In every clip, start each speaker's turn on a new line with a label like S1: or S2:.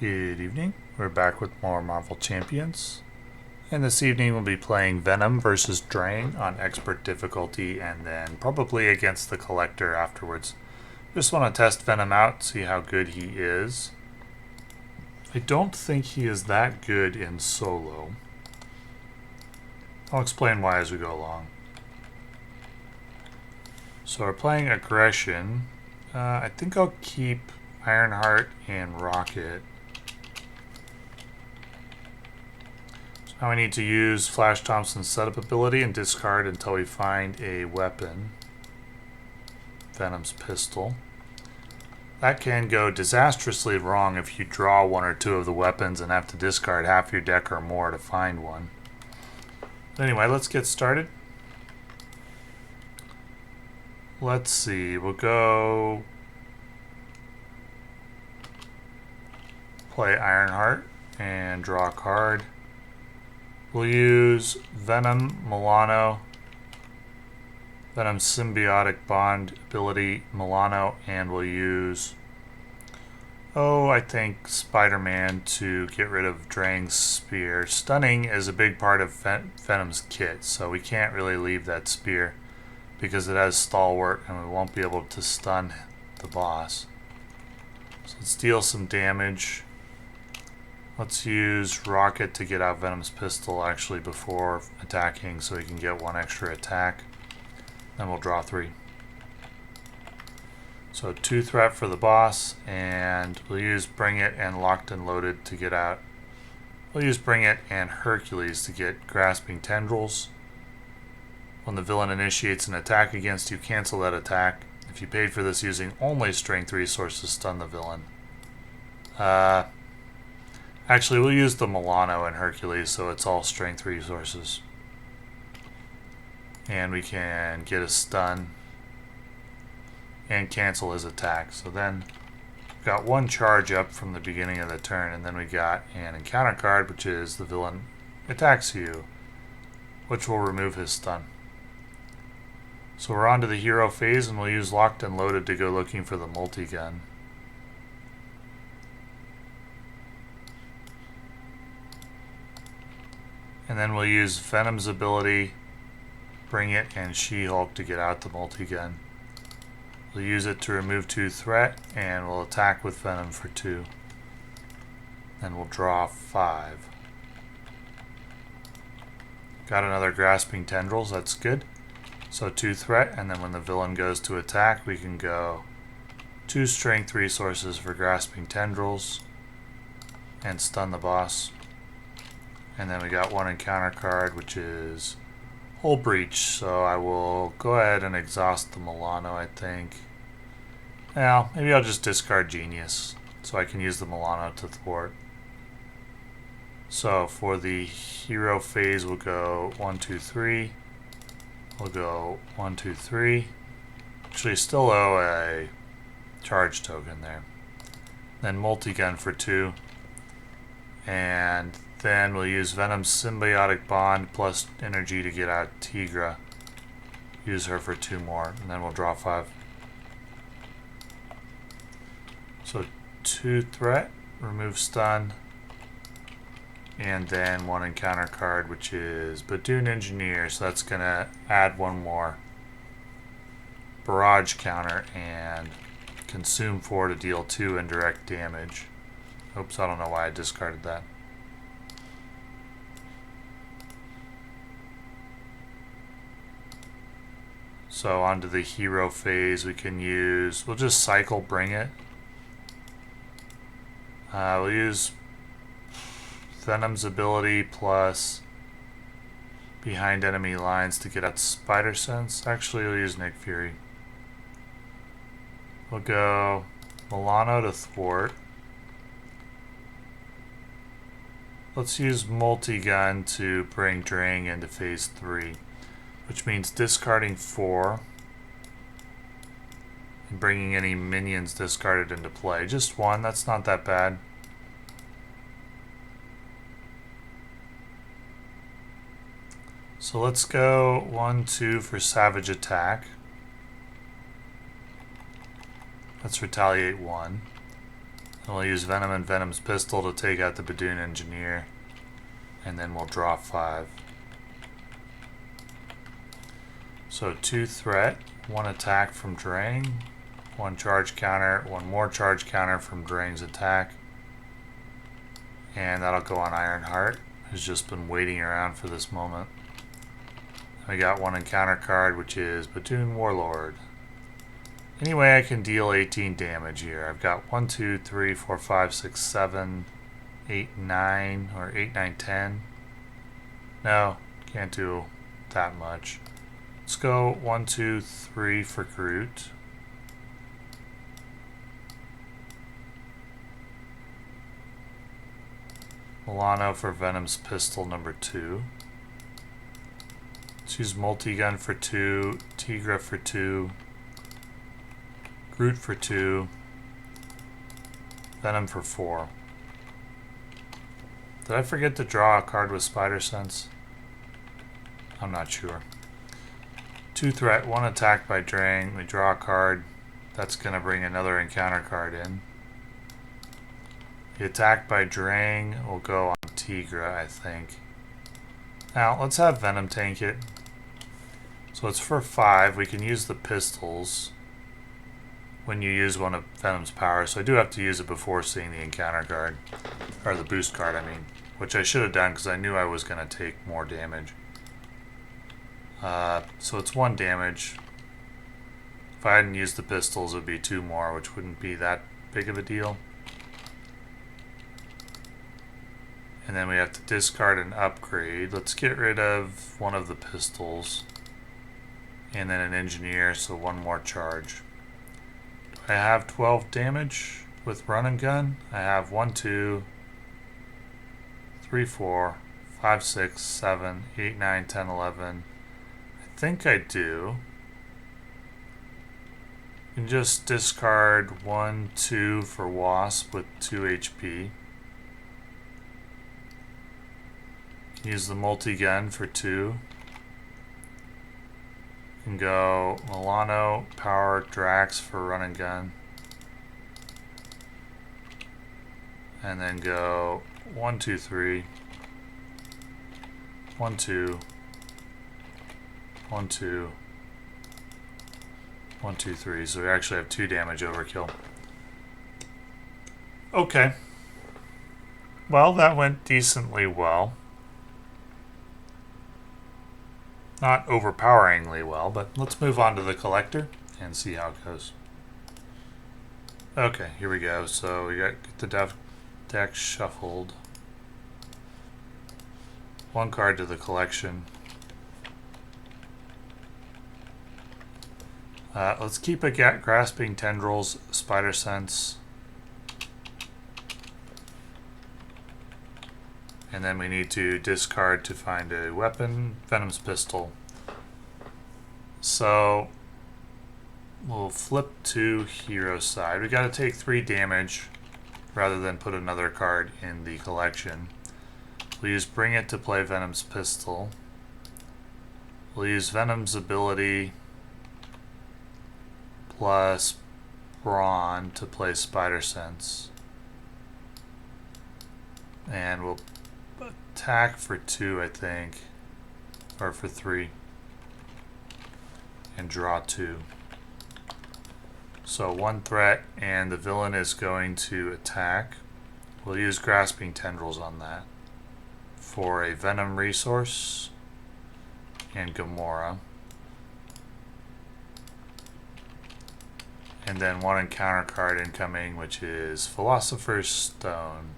S1: Good evening. We're back with more Marvel Champions. And this evening we'll be playing Venom versus Drang on expert difficulty and then probably against the Collector afterwards. Just want to test Venom out, see how good he is. I don't think he is that good in solo. I'll explain why as we go along. So we're playing Aggression. I think I'll keep Ironheart and Rocket. Now we need to use Flash Thompson's setup ability and discard until we find a weapon. Venom's pistol. That can go disastrously wrong if you draw one or two of the weapons and have to discard half your deck or more to find one. Anyway, let's get started. Let's see, we'll go play Ironheart and draw a card. We'll use Venom, Milano, Venom's symbiotic bond ability, Milano, and we'll use, I think Spider-Man to get rid of Drang's spear. Stunning is a big part of Venom's kit, so we can't really leave that spear because it has stalwart and we won't be able to stun the boss. So let's deal some damage. Let's use Rocket to get out Venom's pistol actually before attacking so he can get one extra attack. Then we'll draw 3. So 2 threat for the boss, and we'll use Bring It and Locked and Loaded to get out. We'll use Bring It and Hercules to get Grasping Tendrils. When the villain initiates an attack against you, cancel that attack. If you paid for this using only strength resources, stun the villain. Actually, we'll use the Milano and Hercules, so it's all strength resources. And we can get a stun and cancel his attack. So then we've got one charge up from the beginning of the turn, and then we got an encounter card, which is the villain attacks you, which will remove his stun. So we're on to the hero phase, and we'll use Locked and Loaded to go looking for the multi-gun. And then we'll use Venom's ability, Bring It, and She-Hulk to get out the multi-gun. We'll use it to remove 2 threat, and we'll attack with Venom for 2. Then we'll draw 5. Got another Grasping Tendrils, that's good. So 2 threat, and then when the villain goes to attack, we can go 2 strength resources for Grasping Tendrils and stun the boss. And then we got one encounter card, which is Hull Breach. So I will go ahead and exhaust the Milano, I think. Now, maybe I'll just discard Genius, so I can use the Milano to thwart. So for the hero phase, we'll go 1, 2, 3. We'll go 1, 2, 3. Actually, still owe a charge token there. Then multi-gun for 2. And then we'll use Venom's symbiotic bond plus energy to get out Tigra. Use her for 2 more, and then we'll draw 5. So 2 threat, remove stun, and then 1 encounter card, which is Badoon Engineer. So that's gonna add 1 more barrage counter and consume 4 to deal 2 indirect damage. Oops, I don't know why I discarded that. So onto the hero phase, we can use, we'll just cycle Bring It. We'll use Venom's ability plus Behind Enemy Lines to get out Spider Sense. Actually, we'll use Nick Fury. We'll go Milano to thwart. Let's use multi-gun to bring Drang into phase 3, which means discarding 4 and bringing any minions discarded into play. Just 1, that's not that bad. So let's go 1, 2 for Savage Attack. Let's retaliate 1. And we'll use Venom and Venom's pistol to take out the Badoon Engineer. And then we'll draw 5. So 2 threat, 1 attack from Drang, 1 charge counter, 1 more charge counter from Drang's attack. And that'll go on Ironheart, who's just been waiting around for this moment. We got 1 encounter card, which is Badoon Warlord. Anyway, I can deal 18 damage here. I've got 1, 2, 3, 4, 5, 6, 7, 8, 9, or 8, 9, 10. No, can't do that much. Let's go 1, 2, 3 for Groot. Milano for Venom's pistol number 2. Let's use multi-gun for 2, Tigra for 2, Groot for 2, Venom for 4. Did I forget to draw a card with Spider Sense? I'm not sure. 2 threat, 1 attack by Drang. We draw a card. That's going to bring another encounter card in. The attack by Drang will go on Tigra, I think. Now, let's have Venom tank it. So it's for 5. We can use the pistols when you use one of Venom's powers. So I do have to use it before seeing the encounter card. Or the boost card, I mean. Which I should have done because I knew I was going to take more damage. So it's 1 damage. If I hadn't used the pistols, it would be 2 more, which wouldn't be that big of a deal. And then we have to discard an upgrade. Let's get rid of one of the pistols. And then an engineer, so 1 more charge. Do I have 12 damage with run and gun? I have 1, 2, 3, 4, 5, 6, 7, 8, 9, 10, 11. I think I do. You can just discard 1, 2 for Wasp with 2 HP. Use the multi-gun for 2. You can go Milano, Power, Drax for run and gun. And then go 1, 2, 3. 1, 2. 1, 2. 1, 2, 3. So we actually have 2 damage overkill. Okay. Well, that went decently well. Not overpoweringly well, but let's move on to the collector and see how it goes. Okay, here we go. So we got the deck shuffled. 1 card to the collection. Let's keep a Grasping Tendrils, Spider Sense. And then we need to discard to find a weapon, Venom's pistol. So we'll flip to hero side. We got to take 3 damage rather than put another card in the collection. We'll use Bring It to play Venom's pistol. We'll use Venom's ability plus Brawn to play Spider Sense. And we'll attack for 2, I think, or for 3, and draw 2. So 1 threat, and the villain is going to attack. We'll use Grasping Tendrils on that for a Venom resource and Gamora. And then 1 encounter card incoming, which is Philosopher's Stone.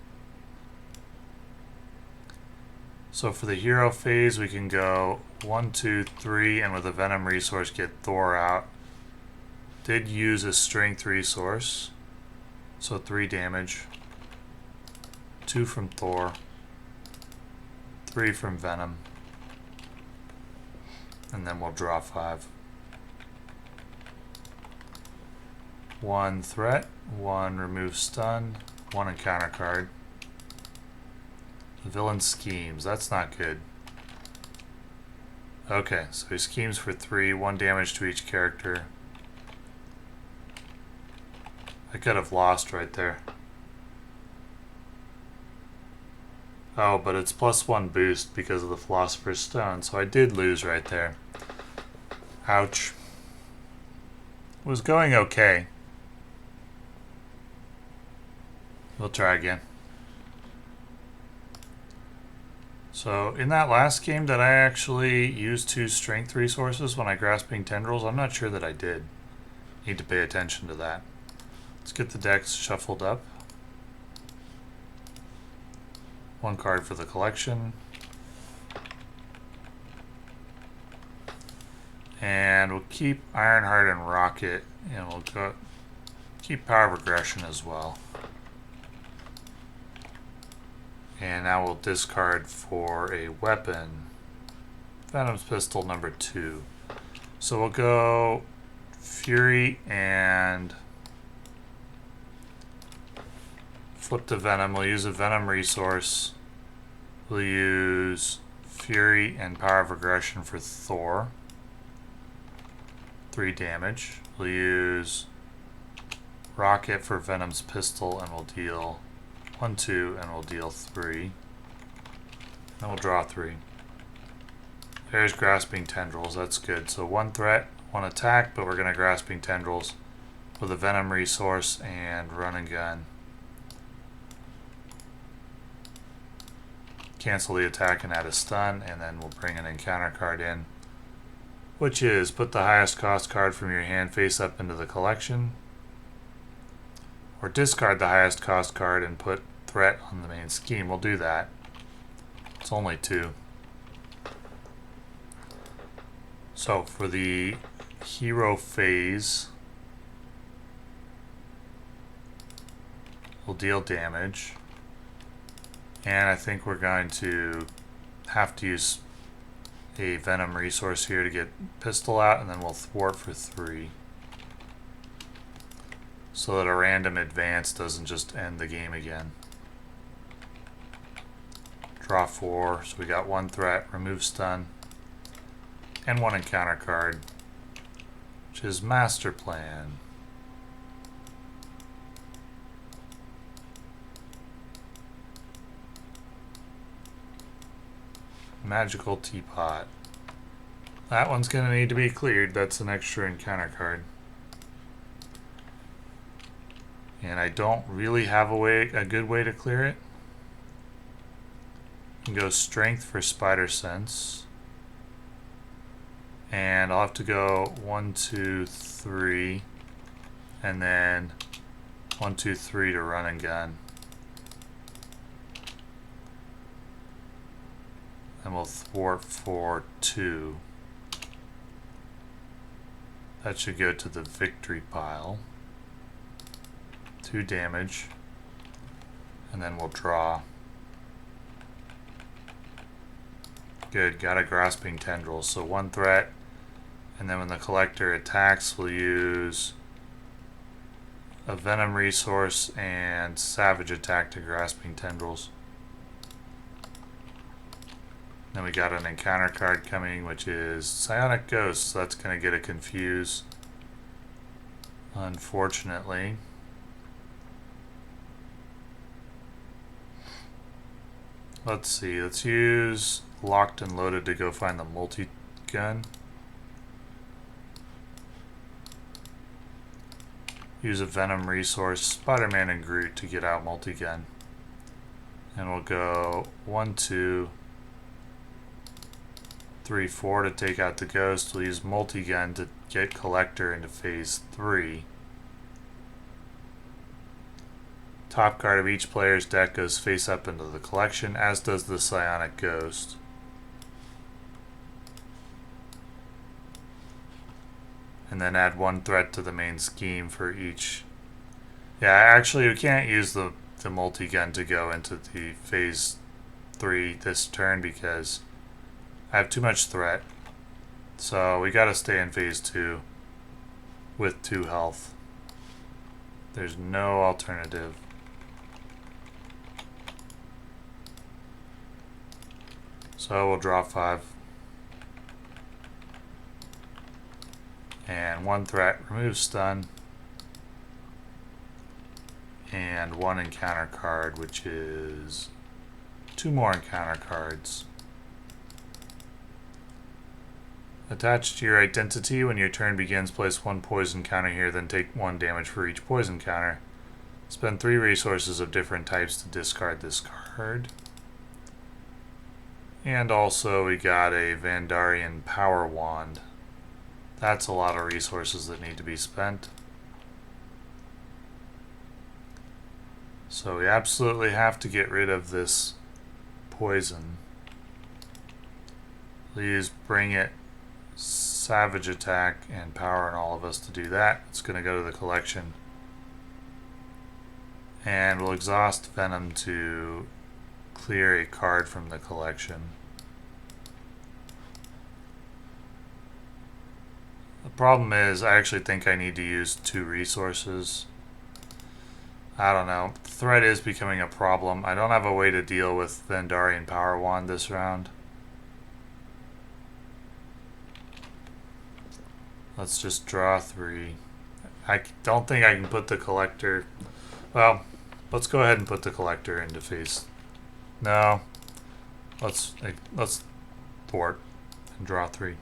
S1: So for the hero phase, we can go 1, 2, 3, and with a Venom resource, get Thor out. Did use a Strength resource, so 3 damage. 2 from Thor. 3 from Venom. And then we'll draw 5. 1 threat, 1 remove stun, 1 encounter card. The villain schemes. That's not good. Okay, so he schemes for 3, 1 damage to each character. I could have lost right there. Oh, but it's +1 boost because of the Philosopher's Stone, so I did lose right there. Ouch. It was going okay. We'll try again. So, in that last game, did I actually use 2 strength resources when I grasping tendrils? I'm not sure that I did. Need to pay attention to that. Let's get the decks shuffled up. 1 card for the collection. And we'll keep Ironheart and Rocket, and we'll keep Power of Aggression as well. And now we'll discard for a weapon. Venom's Pistol number 2. So we'll go Fury and flip to Venom. We'll use a Venom resource. We'll use Fury and Power of Aggression for Thor. 3 damage. We'll use Rocket for Venom's Pistol, and we'll deal 1, 2, and we'll deal 3. Then we'll draw 3. There's Grasping Tendrils, that's good. So 1 threat, 1 attack, but we're going to Grasping Tendrils with a Venom resource and Run and Gun. Cancel the attack and add a stun, and then we'll bring an encounter card in, which is put the highest cost card from your hand face up into the collection, or discard the highest cost card and put threat on the main scheme. We'll do that. It's only 2. So for the hero phase, we'll deal damage, and I think we're going to have to use a Venom resource here to get Pistol out, and then we'll thwart for 3. So that a random advance doesn't just end the game again. Draw 4, so we got 1 threat, remove stun, and 1 encounter card, which is Master Plan. Magical Teapot. That one's going to need to be cleared. That's an extra encounter card. And I don't really have a good way to clear it. You can go Strength for Spider Sense. And I'll have to go 1, 2, 3. And then 1, 2, 3 to Run and Gun. And we'll thwart for 2. That should go to the victory pile. 2 damage. And then we'll draw. Good, got a Grasping Tendril. So 1 threat. And then when the collector attacks, we'll use a Venom resource and Savage Attack to Grasping Tendrils. Then we got an encounter card coming, which is Psionic Ghost, so that's going to get a Confuse, unfortunately. Let's see, let's use Locked and Loaded to go find the multi-gun. Use a Venom resource, Spider-Man and Groot to get out multi-gun. And we'll go 1, 2, 3, 4 to take out the Ghost. We'll use multi-gun to get Collector into phase 3. Top card of each player's deck goes face up into the collection, as does the Psionic Ghost. And then add 1 threat to the main scheme for each. Yeah, actually we can't use the multi-gun to go into the phase 3 this turn because I have too much threat. So we gotta stay in phase 2 with 2 health. There's no alternative. So we'll draw 5. And 1 threat, remove stun. And 1 encounter card, which is 2 more encounter cards. Attached to your identity, when your turn begins, place 1 poison counter here, then take 1 damage for each poison counter. Spend 3 resources of different types to discard this card. And also we got a Vandarian Power Wand. That's a lot of resources that need to be spent. So we absolutely have to get rid of this poison. We'll use Bring It, Savage Attack, and Power on all of us to do that. It's going to go to the collection. And we'll exhaust Venom to clear a card from the collection. The problem is, I actually think I need to use 2 resources. I don't know. Threat is becoming a problem. I don't have a way to deal with Vandarian Power Wand this round. Let's just draw 3. I don't think I can put the collector... Well, let's go ahead and put the collector into phase. No. Let's thwart and draw 3.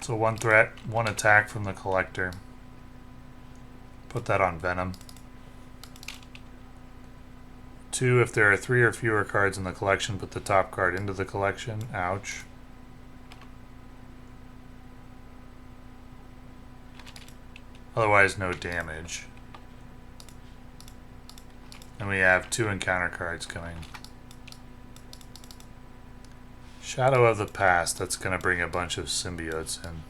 S1: So 1 threat, 1 attack from the collector. Put that on Venom. 2, if there are 3 or fewer cards in the collection, put the top card into the collection. Ouch. Otherwise, no damage. And we have 2 encounter cards coming. Shadow of the Past. That's going to bring a bunch of symbiotes in.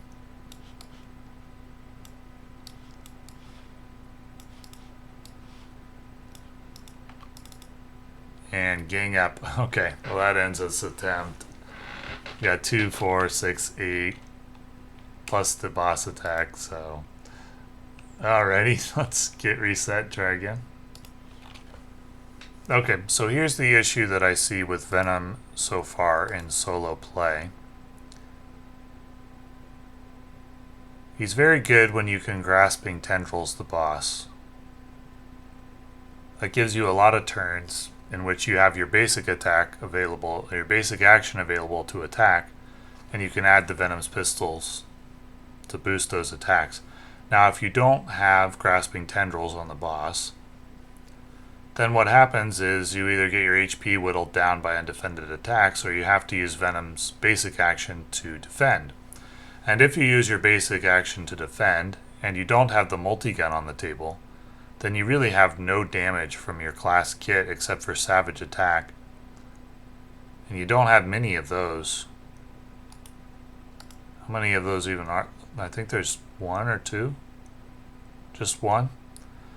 S1: And gang up. Okay, well that ends this attempt. We got 2, 4, 6, 8. Plus the boss attack, so... Alrighty, let's get reset, try again. Okay, so here's the issue that I see with Venom so far in solo play. He's very good when you can Grasping Tendrils the boss. That gives you a lot of turns in which you have your basic attack available, your basic action available to attack, and you can add the Venom's pistols to boost those attacks. Now, if you don't have Grasping Tendrils on the boss, then what happens is you either get your HP whittled down by undefended attacks, or you have to use Venom's basic action to defend. And if you use your basic action to defend, and you don't have the multi-gun on the table, then you really have no damage from your class kit except for Savage Attack. And you don't have many of those. How many of those even are? I think there's 1 or 2. Just 1.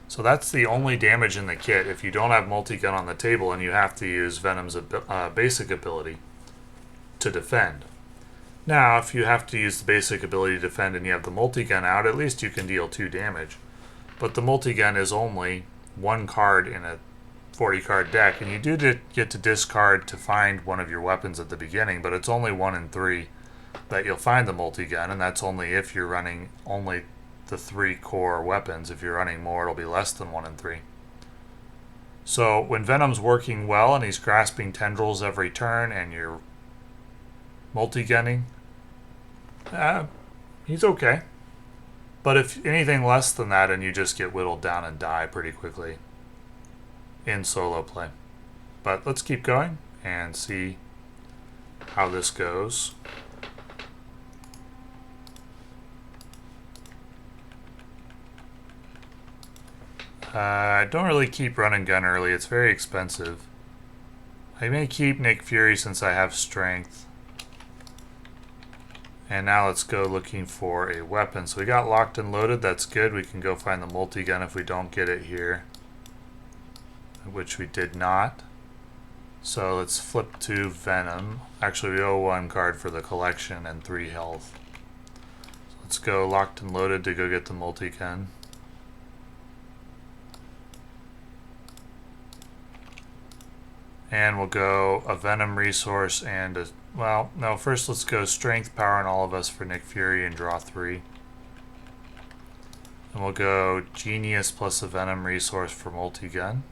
S1: So that's the only damage in the kit if you don't have multi-gun on the table and you have to use Venom's basic ability to defend. Now, if you have to use the basic ability to defend and you have the multi-gun out, at least you can deal 2 damage. But the multi-gun is only 1 card in a 40-card deck, and you do get to discard to find one of your weapons at the beginning, but it's only 1 in 3 that you'll find the multi-gun, and that's only if you're running only the 3 core weapons. If you're running more, it'll be less than 1 in 3. So when Venom's working well and he's Grasping Tendrils every turn and you're multi-gunning, he's okay. But if anything less than that, and you just get whittled down and die pretty quickly in solo play. But let's keep going and see how this goes. I don't really keep Run and Gun early. It's very expensive. I may keep Nick Fury since I have Strength. And now let's go looking for a weapon. So we got Locked and Loaded. That's good. We can go find the multi-gun if we don't get it here, which we did not. So let's flip to Venom. Actually, we owe 1 card for the collection and 3 health. So let's go Locked and Loaded to go get the multi-gun. And we'll go a Venom resource and a... Well, no, first let's go Strength, Power, and all of us for Nick Fury and draw 3. And we'll go Genius plus a Venom resource for multi-gun.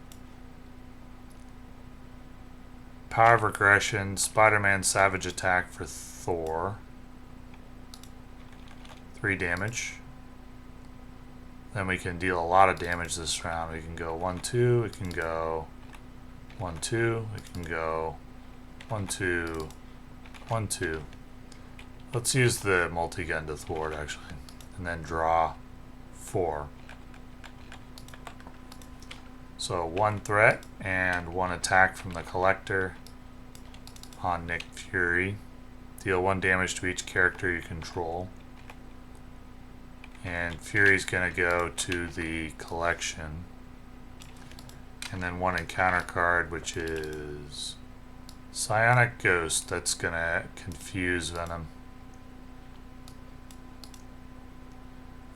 S1: Power of Aggression, Spider-Man Savage Attack for Thor. 3 damage. Then we can deal a lot of damage this round. We can go 1-2, we can go 1-2, we can go 1-2, 1-2. Let's use the multi-gun to thwart actually. And then draw 4. So 1 threat and 1 attack from the collector on Nick Fury. Deal 1 damage to each character you control. And Fury's gonna go to the collection. And then 1 encounter card, which is Psionic Ghost. That's gonna confuse Venom.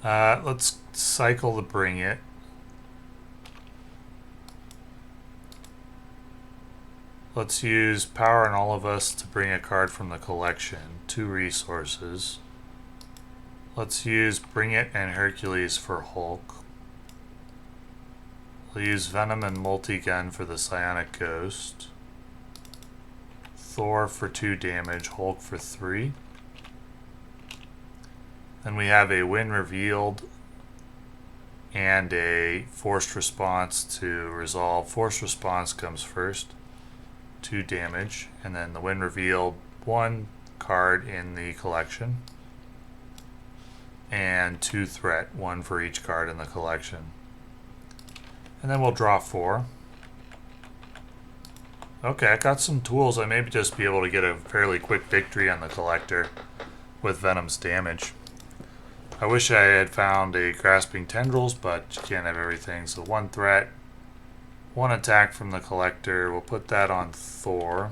S1: Let's cycle the Bring It. Let's use Power in All of Us to bring a card from the collection. 2 resources. Let's use Bring It and Hercules for Hulk. We'll use Venom and Multi-Gun for the Psionic Ghost. Thor for 2 damage, Hulk for 3. Then we have a Win Revealed and a Forced Response to resolve. Forced Response comes first. 2 damage, and then the Win Revealed, 1 card in the collection, and 2 threat, 1 for each card in the collection. And then we'll draw 4. Okay, I got some tools. I may just be able to get a fairly quick victory on the collector with Venom's damage. I wish I had found a Grasping Tendrils, but you can't have everything. So 1 threat, 1 attack from the collector. We'll put that on Thor.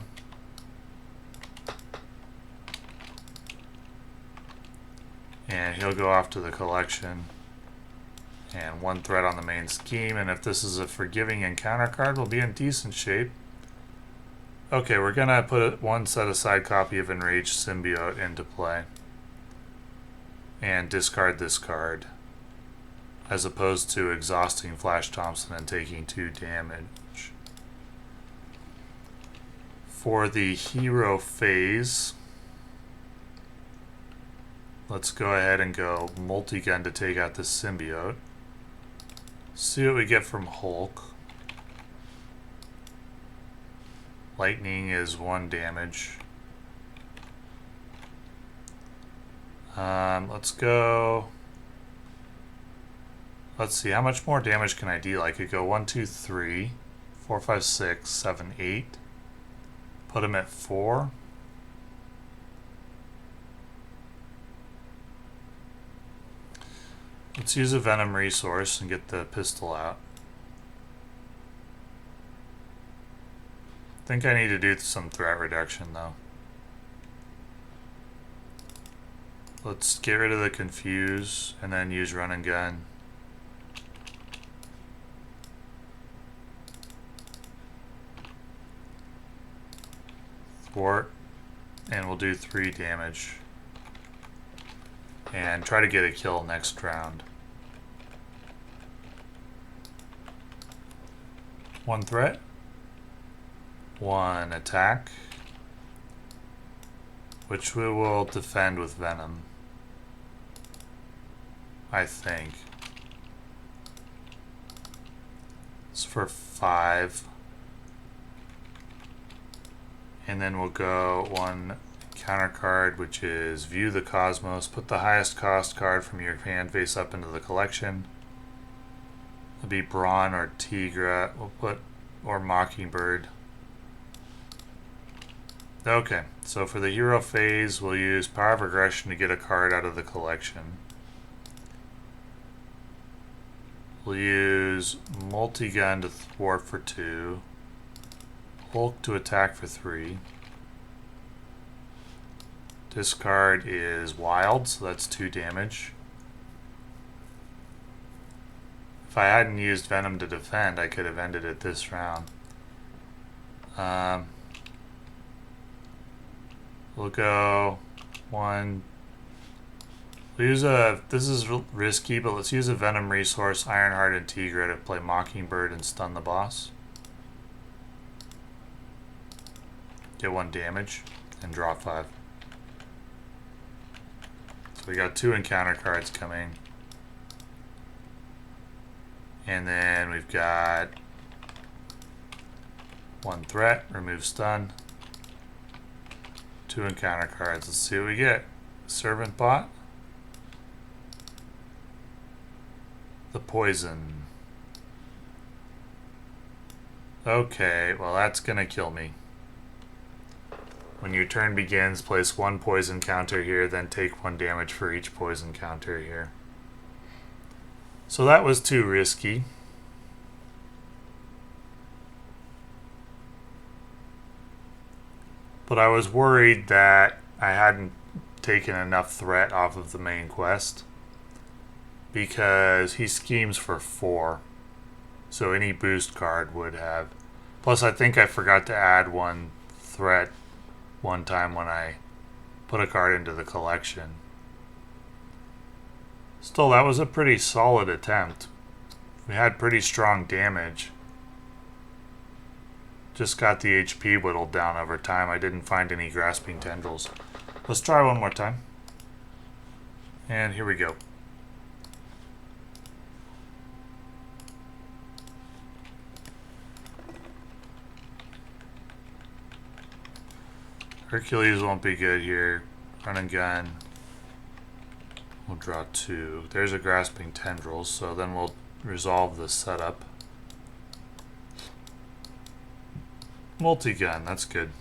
S1: And he'll go off to the collection. And 1 threat on the main scheme. And if this is a Forgiving Encounter card, we'll be in decent shape. Okay, we're going to put 1 set-aside copy of Enraged Symbiote into play. And discard this card, as opposed to exhausting Flash Thompson and taking 2 damage. For the hero phase, let's go ahead and go Multi-Gun to take out the symbiote. See what we get from Hulk. Lightning is 1 damage. Let's go. Let's see, how much more damage can I deal? I could go 1, 2, 3, 4, 5, 6, 7, 8. Put him at 4. Let's use a Venom resource and get the pistol out. I think I need to do some threat reduction though. Let's get rid of the confuse and then use run and gun. Thwart, and we'll do 3 damage. And try to get a kill next round. 1 threat, 1 attack, which we will defend with Venom, I think. It's for 5. And then we'll go 1 counter card, which is View the Cosmos. Put the highest cost card from your hand face up into the collection. It'll be Brawn or Tigra. We'll put, or Mockingbird. Okay, so for the hero phase, we'll use Power of Aggression to get a card out of the collection. We'll use Multi-Gun to thwart for 2. Hulk to attack for 3. This card is wild, so that's 2 damage. If I hadn't used Venom to defend, I could have ended it this round. We'll go 1. We'll use a, this is risky, but let's use a Venom resource, Ironheart and Tigra to play Mockingbird and stun the boss. get 1 damage, and draw 5. So we got 2 encounter cards coming. And then we've got 1 threat, remove stun. 2 encounter cards. Let's see what we get. Servant bot. The poison. Okay, well that's gonna kill me. When your turn begins, place 1 poison counter here, then take 1 damage for each poison counter here. So that was too risky. But I was worried that I hadn't taken enough threat off of the main quest, because he schemes for 4. So any boost card would have. Plus I think I forgot to add 1 threat one time when I put a card into the collection. Still, that was a pretty solid attempt. We had pretty strong damage. Just got the HP whittled down over time. I didn't find any grasping tendrils. Let's try one more time. And here we go. Hercules won't be good here. Run and gun. We'll draw 2. There's a grasping tendrils, so then we'll resolve the setup. Multi-gun, that's good.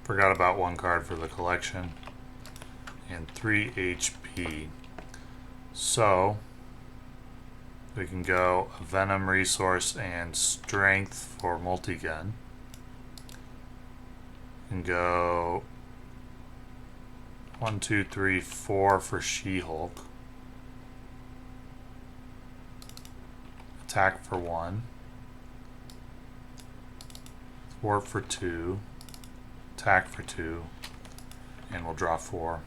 S1: Forgot about 1 card for the collection. And 3 HP. So we can go a Venom resource and Strength for multi-gun. And go 1, 2, 3, 4 for She-Hulk. Attack for 1. Thwart for 2. Attack for 2. And we'll draw 4.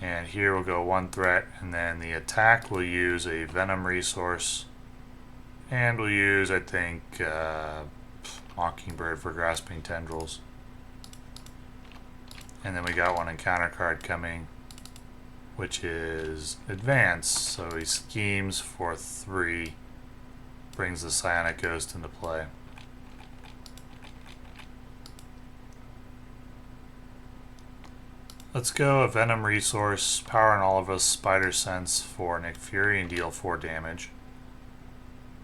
S1: And here we'll go 1 threat, and then the attack will use a Venom resource. And we'll use, I think, Mockingbird for grasping tendrils. And then we got 1 encounter card coming, which is advance. So he schemes for 3, brings the Psionic Ghost into play. Let's go a Venom resource, power on all of us, Spider Sense for Nick Fury, and deal 4 damage.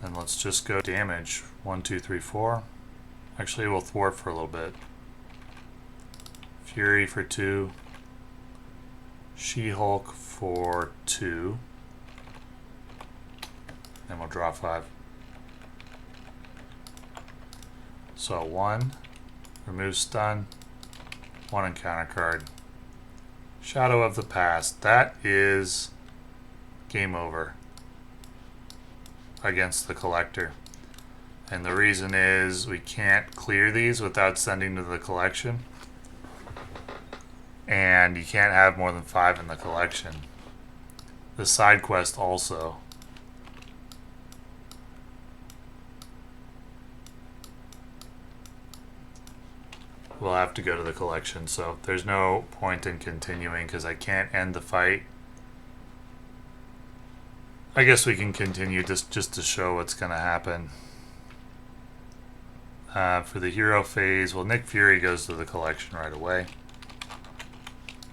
S1: Then let's just go damage. 1, 2, 3, 4. Actually, we'll thwart for a little bit. Fury for 2. She-Hulk for 2. Then we'll draw 5. So 1. Remove stun. 1 encounter card. Shadow of the Past. That is game over against the collector. And the reason is we can't clear these without sending to the collection. And you can't have more than 5 in the collection. The side quest also. We'll have to go to the collection, so there's no point in continuing because I can't end the fight. I guess we can continue just to show what's going to happen. For the hero phase, well, Nick Fury goes to the collection right away.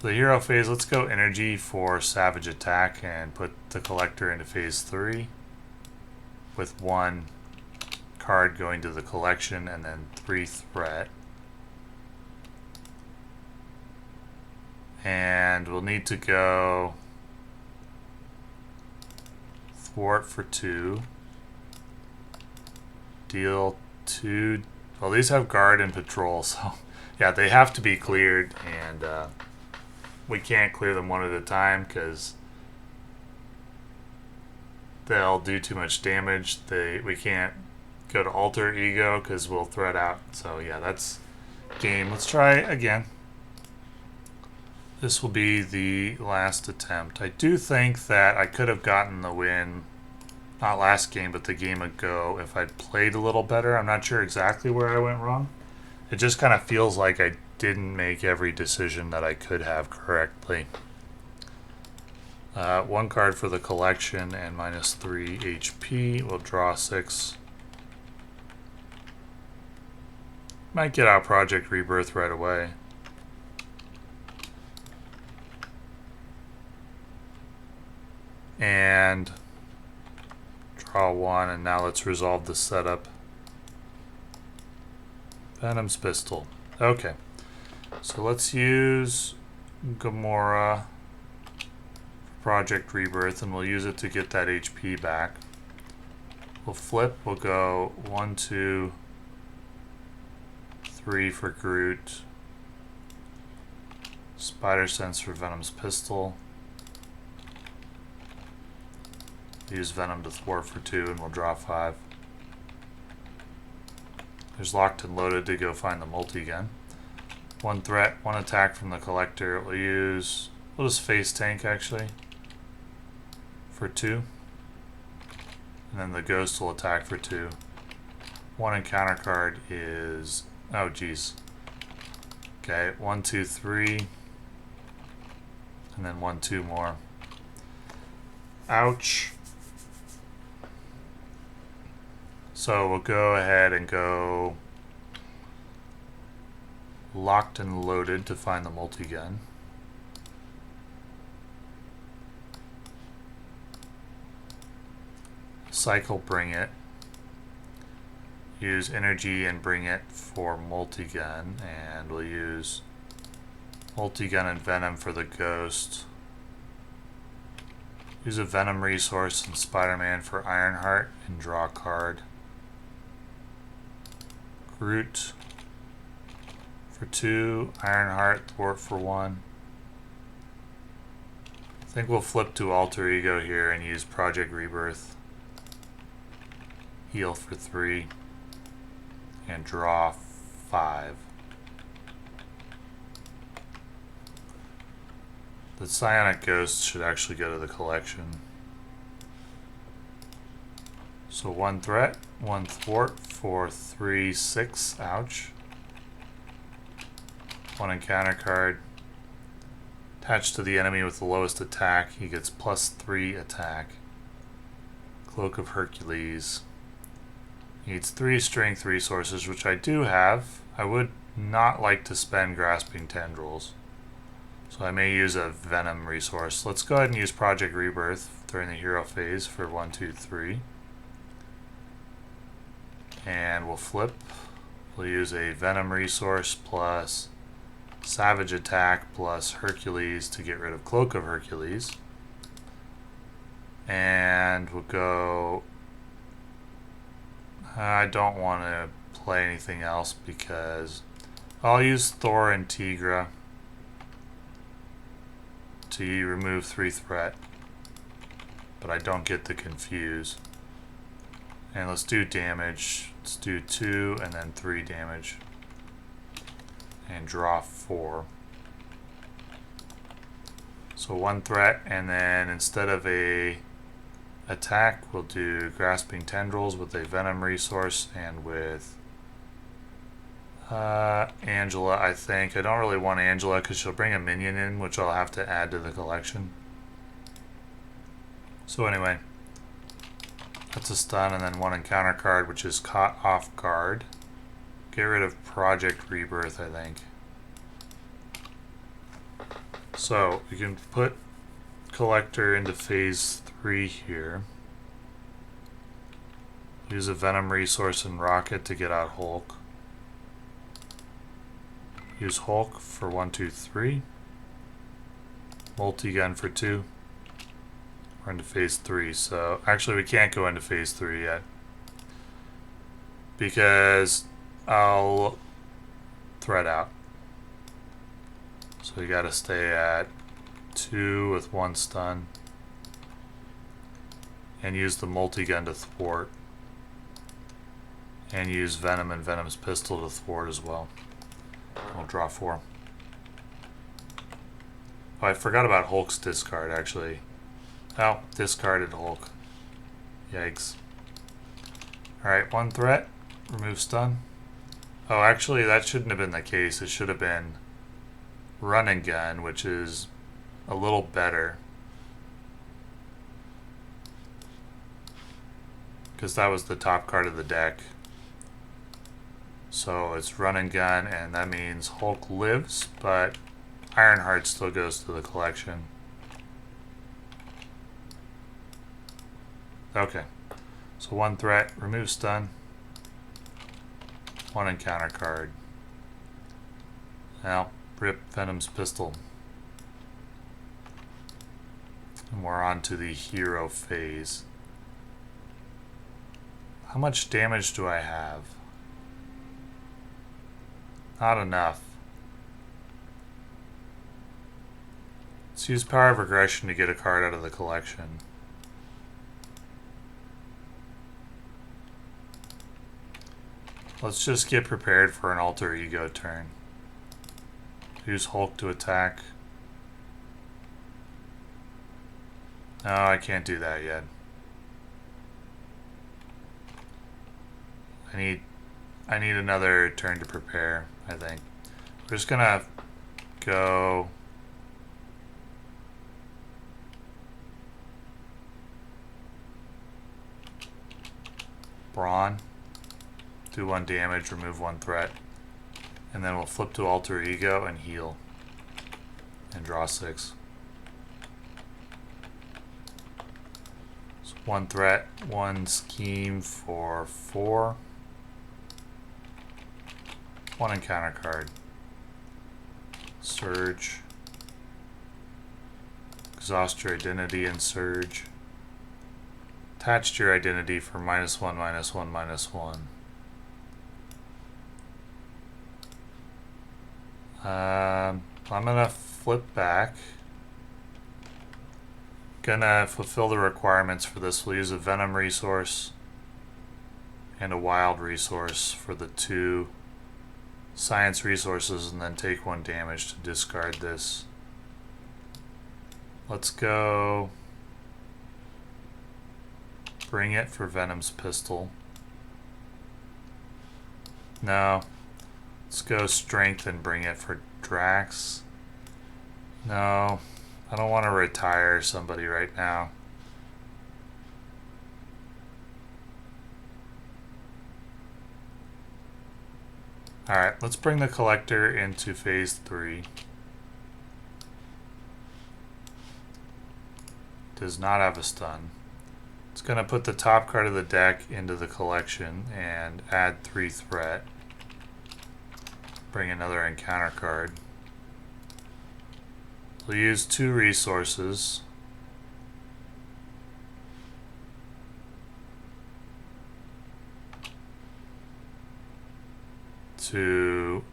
S1: For the hero phase, let's go energy for Savage Attack and put the collector into phase 3 with 1 card going to the collection and then 3 threat. And we'll need to go thwart for 2. Deal 2. Well, these have guard and patrol, so yeah, they have to be cleared, and we can't clear them one at a time because they'll do too much damage. We can't go to alter ego because we'll threat out. So yeah, that's game. Let's try again. This will be the last attempt. I do think that I could have gotten the win not last game, but the game ago, if I'd played a little better. I'm not sure exactly where I went wrong. It just kind of feels like I didn't make every decision that I could have correctly. One card for the collection and -3 HP. We'll draw 6. Might get out Project Rebirth right away. And draw 1, and now let's resolve the setup. Venom's pistol. Okay. So let's use Gamora for Project Rebirth, and we'll use it to get that HP back. We'll flip. We'll go 1, 2, 3 for Groot. Spider Sense for Venom's pistol. Use Venom to thwart for 2, and we'll draw 5. There's Locked and Loaded to go find the multi again. 1 threat, 1 attack from the collector. We'll just face tank actually for 2. And then the ghost will attack for 2. 1 encounter card is, oh geez. Okay, 1, 2, 3. And then 1, 2 more. Ouch. So we'll go ahead and go Locked and Loaded to find the multi-gun. Cycle Bring It. Use energy and Bring It for multi-gun, and we'll use multi-gun and Venom for the ghost. Use a Venom resource and Spider-Man for Ironheart and draw a card. Groot for 2, Ironheart, thwart for 1. I think we'll flip to Alter Ego here and use Project Rebirth. Heal for 3 and draw 5. The Psionic Ghost should actually go to the collection. So 1 threat, 1 thwart for 3, 6. Ouch. 1 encounter card. Attached to the enemy with the lowest attack, he gets +3 attack. Cloak of Hercules. Needs 3 strength resources, which I do have. I would not like to spend Grasping Tendrils, so I may use a Venom resource. Let's go ahead and use Project Rebirth during the hero phase for 1, 2, 3. And we'll flip. We'll use a Venom resource plus Savage Attack plus Hercules to get rid of Cloak of Hercules. And we'll go... I don't want to play anything else because I'll use Thor and Tigra to remove 3 threat, but I don't get the confuse. And let's do damage. Let's do 2 and then 3 damage. And draw 4. So 1 threat, and then instead of a attack, we'll do Grasping Tendrils with a Venom resource and with Angela, I think. I don't really want Angela because she'll bring a minion in, which I'll have to add to the collection. So anyway, that's a stun, and then 1 encounter card, which is Caught Off Guard. Get rid of Project Rebirth, I think. So we can put Collector into phase 3 here. Use a Venom resource and Rocket to get out Hulk. Use Hulk for 1, 2, 3. Multi-gun for 2. We're into phase 3, so actually we can't go into phase 3 yet because I'll threat out. So we gotta stay at 2 with 1 stun and use the multi-gun to thwart and use Venom and Venom's pistol to thwart as well. I'll draw 4. Oh, I forgot about Hulk's discard actually. Oh, discarded Hulk. Yikes. Alright, one threat. Remove stun. Oh, actually, that shouldn't have been the case. It should have been run and gun, which is a little better. Because that was the top card of the deck. So it's run and gun, and that means Hulk lives, but Ironheart still goes to the collection. Okay. So one threat, remove stun. One encounter card. Now, rip Venom's pistol. And we're on to the hero phase. How much damage do I have? Not enough. Let's use Power of Aggression to get a card out of the collection. Let's just get prepared for an alter ego turn. Use Hulk to attack. No, I can't do that yet. I need another turn to prepare, I think. We're just gonna go Brawn. Do 1 damage, remove 1 threat. And then we'll flip to Alter Ego and heal. And draw 6. So 1 threat, 1 scheme for 4. 1 encounter card. Surge. Exhaust your identity and surge. Attach to your identity for -1, -1, -1. I'm gonna flip back. Gonna fulfill the requirements for this. We'll use a Venom resource and a Wild resource for the 2 Science resources, and then take 1 damage to discard this. Let's go Bring It for Venom's pistol. No. Let's go Strength and Bring It for Drax. No. I don't want to retire somebody right now. Alright, let's bring the Collector into Phase 3. Does not have a stun. It's going to put the top card of the deck into the collection and add 3 threat. Bring another encounter card. We'll use 2 resources. To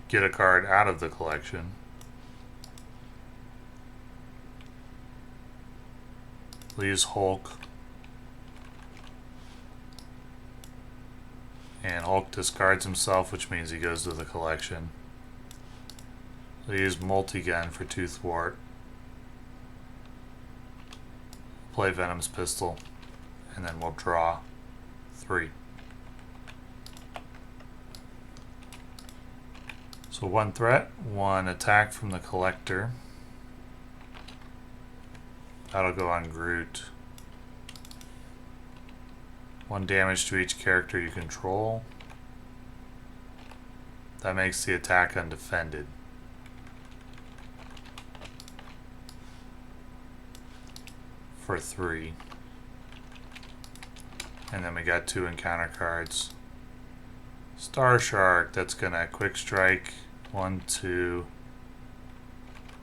S1: get a card out of the collection. We'll use Hulk. And Hulk discards himself, which means he goes to the collection. We'll use Multigun for 2 thwart. Play Venom's pistol. And then we'll draw 3. So 1 threat, 1 attack from the Collector. That'll go on Groot. 1 damage to each character you control. That makes the attack undefended. For 3. And then we got 2 encounter cards. Star Shark, that's gonna quick strike. 1, 2.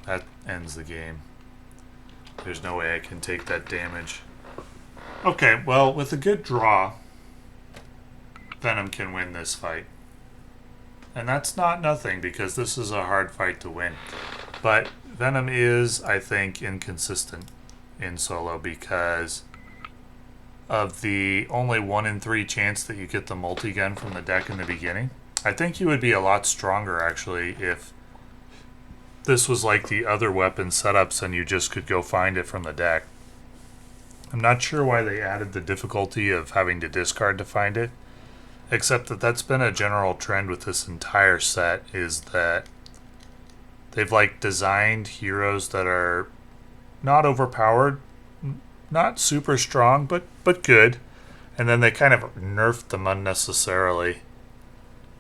S1: That ends the game. There's no way I can take that damage. Okay, well, with a good draw, Venom can win this fight. And that's not nothing, because this is a hard fight to win. But Venom is, I think, inconsistent in solo because of the only 1 in 3 chance that you get the multi-gun from the deck in the beginning. I think you would be a lot stronger, actually, if this was like the other weapon setups and you just could go find it from the deck. I'm not sure why they added the difficulty of having to discard to find it, except that that's been a general trend with this entire set, is that they've like designed heroes that are not overpowered, not super strong, but good, and then they kind of nerfed them unnecessarily.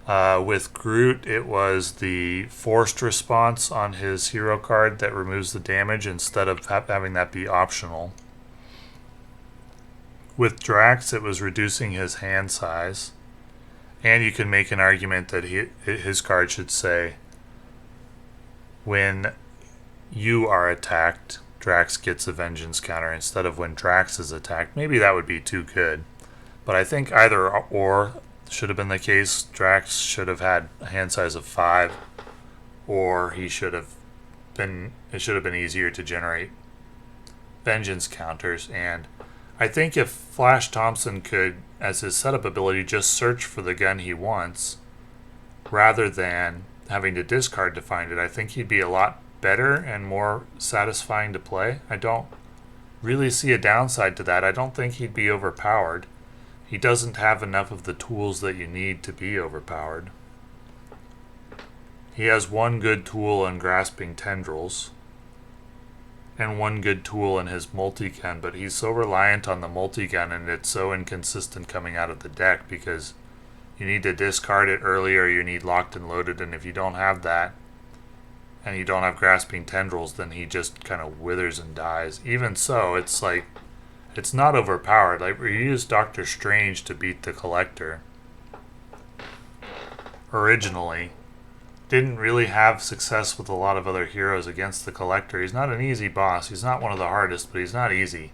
S1: With Groot, it was the forced response on his hero card that removes the damage instead of having that be optional. With Drax, it was reducing his hand size. And you can make an argument that his card should say, when you are attacked, Drax gets a vengeance counter instead of when Drax is attacked. Maybe that would be too good. But I think either or should have been the case. Drax should have had a hand size of 5, or it should have been easier to generate vengeance counters. And I think if Flash Thompson could, as his setup ability, just search for the gun he wants rather than having to discard to find it, I think he'd be a lot better and more satisfying to play. I don't really see a downside to that. I don't think he'd be overpowered. He doesn't have enough of the tools that you need to be overpowered. He has one good tool in Grasping Tendrils and one good tool in his multi-gun, but he's so reliant on the multi-gun and it's so inconsistent coming out of the deck because you need to discard it early or you need Locked and Loaded, and if you don't have that and you don't have Grasping Tendrils, then he just kind of withers and dies. Even so, it's like, it's not overpowered. Like, we used Doctor Strange to beat the Collector originally. Didn't really have success with a lot of other heroes against the Collector. He's not an easy boss. He's not one of the hardest, but he's not easy.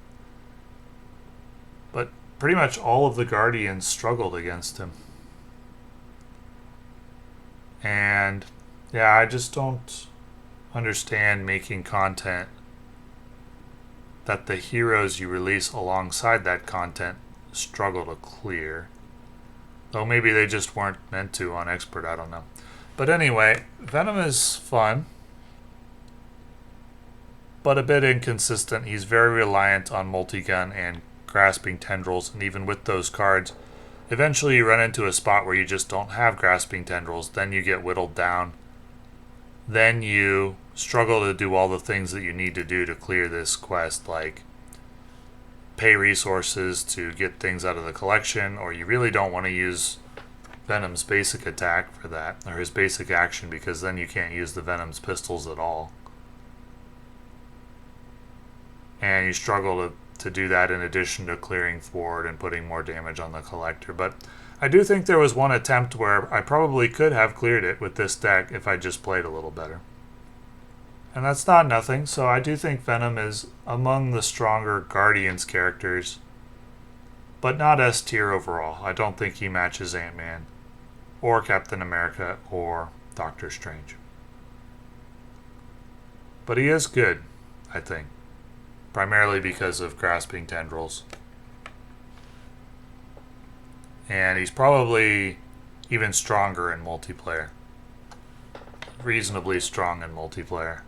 S1: But pretty much all of the Guardians struggled against him. And yeah, I just don't understand making content that the heroes you release alongside that content struggle to clear. Though maybe they just weren't meant to on Expert, I don't know. But anyway, Venom is fun, but a bit inconsistent. He's very reliant on multi-gun and Grasping Tendrils, and even with those cards, eventually you run into a spot where you just don't have Grasping Tendrils, then you get whittled down. Then you struggle to do all the things that you need to do to clear this quest, like pay resources to get things out of the collection, or you really don't want to use Venom's basic attack for that, or his basic action, because then you can't use the Venom's pistols at all. And you struggle to do that in addition to clearing forward and putting more damage on the Collector. But I do think there was one attempt where I probably could have cleared it with this deck if I just played a little better. And that's not nothing, so I do think Venom is among the stronger Guardians characters, but not S tier overall. I don't think he matches Ant-Man, or Captain America, or Doctor Strange. But he is good, I think, primarily because of Grasping Tendrils. And he's probably even stronger in multiplayer. Reasonably strong in multiplayer.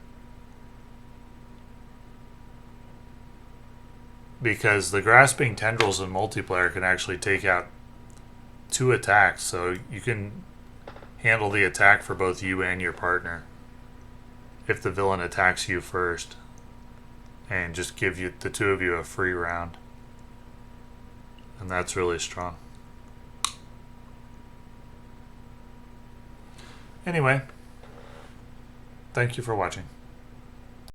S1: Because the Grasping Tendrils in multiplayer can actually take out 2 attacks, so you can handle the attack for both you and your partner if the villain attacks you first, and just give you the 2 of you a free round. And that's really strong. Anyway, thank you for watching.